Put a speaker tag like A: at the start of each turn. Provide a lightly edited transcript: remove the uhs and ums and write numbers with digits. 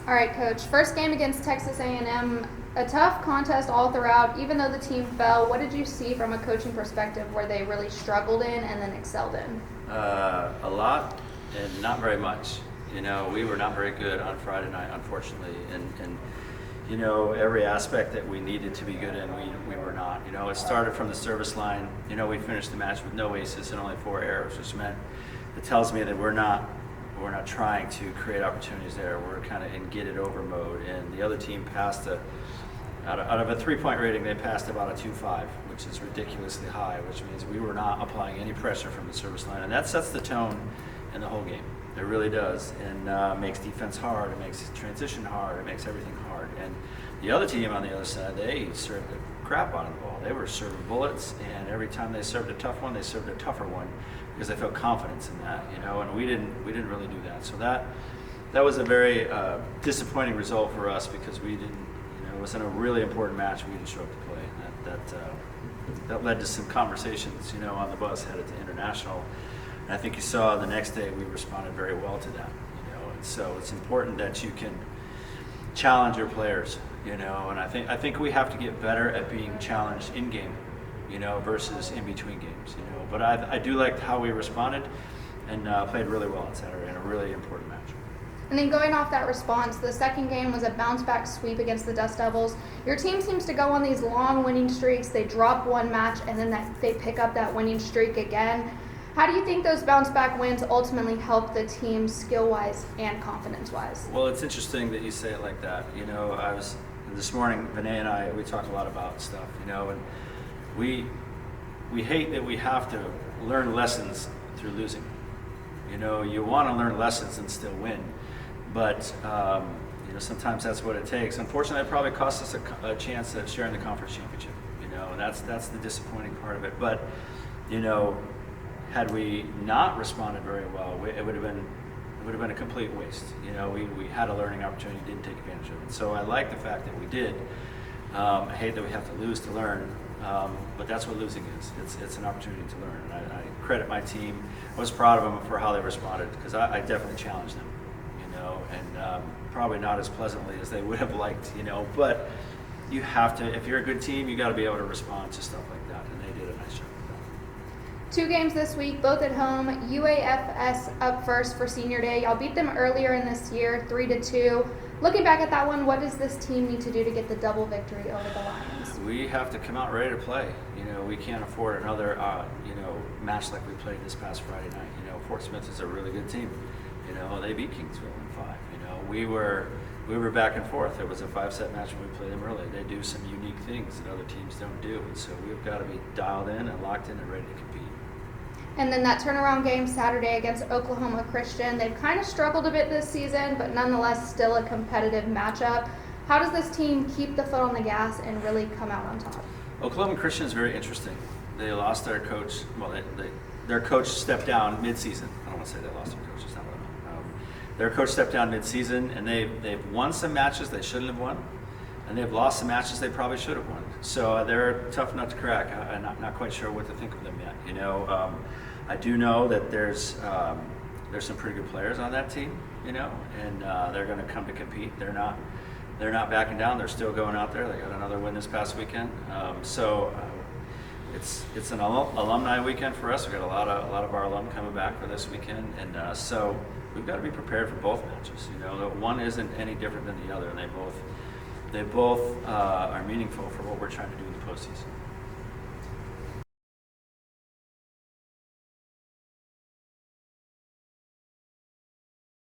A: All right, Coach. First game against Texas A&M, a tough contest all throughout. Even though the team fell, what did you see from a coaching perspective where they really struggled in and then excelled in?
B: A lot and not very much. We were not very good on Friday night, unfortunately, and every aspect that we needed to be good in, we were not. It started from the service line. We finished the match with no aces and only 4 errors, which it tells me that we're not trying to create opportunities there. We're kind of in get it over mode, and the other team passed out of a 3-point rating, they passed about a 2.5, which is ridiculously high, which means we were not applying any pressure from the service line, and that sets the tone in the whole game. It really does, and makes defense hard, it makes transition hard, it makes everything hard. And the other team on the other side, they served the crap out of the ball. They were serving bullets, and every time they served a tough one, they served a tougher one because they felt confidence in that, and we didn't really do that. So that was a very disappointing result for us because we didn't, it was in a really important match. We didn't show up to play. That led to some conversations, on the bus headed to international. And I think you saw the next day we responded very well to that, and so it's important that you can challenge your players, and I think we have to get better at being challenged in game, versus in between games, But I do like how we responded and played really well on Saturday in a really important match.
A: And then going off that response, the second game was a bounce-back sweep against the Dust Devils. Your team seems to go on these long winning streaks. They drop one match, and then they pick up that winning streak again. How do you think those bounce-back wins ultimately help the team skill-wise and confidence-wise?
B: Well, it's interesting that you say it like that. This morning, Vinay and I, we talked a lot about stuff, and we hate that we have to learn lessons through losing. You want to learn lessons and still win. But sometimes that's what it takes. Unfortunately, it probably cost us a chance at sharing the conference championship. And that's the disappointing part of it. But had we not responded very well, it would have been a complete waste. We had a learning opportunity, didn't take advantage of it. So I like the fact that we did. I hate that we have to lose to learn, but that's what losing is. It's an opportunity to learn. And I credit my team. I was proud of them for how they responded because I definitely challenged them. And probably not as pleasantly as they would have liked, but you have to, if you're a good team, you got to be able to respond to stuff like that, and they did a nice job of that.
A: 2 games this week, both at home. UAFS up first for senior day. Y'all beat them earlier in this year, 3-2. Looking back at that one, what does this team need to do to get the double victory over the Lions?
B: We have to come out ready to play. We can't afford another, match like we played this past Friday night. Fort Smith is a really good team. They beat Kingsville in 5. We were back and forth. It was a 5-set match when we played them early. They do some unique things that other teams don't do, and so we've got to be dialed in and locked in and ready to compete.
A: And then that turnaround game Saturday against Oklahoma Christian. They've kind of struggled a bit this season, but nonetheless still a competitive matchup. How does this team keep the foot on the gas and really come out on top?
B: Oklahoma Christian is very interesting. They lost their coach. Well, their coach stepped down mid-season. I don't want to say they lost their coach. It's not what I mean. Their coach stepped down mid-season, and they've won some matches they shouldn't have won, and they've lost some matches they probably should have won. So they're a tough nut to crack. I'm not quite sure what to think of them yet. I do know that there's some pretty good players on that team, and they're going to come to compete. They're not backing down. They're still going out there. They got another win this past weekend. It's an alumni weekend for us. We've got a lot of our alum coming back for this weekend, and so we've got to be prepared for both matches. One isn't any different than the other, and they both are meaningful for what we're trying to do in the postseason.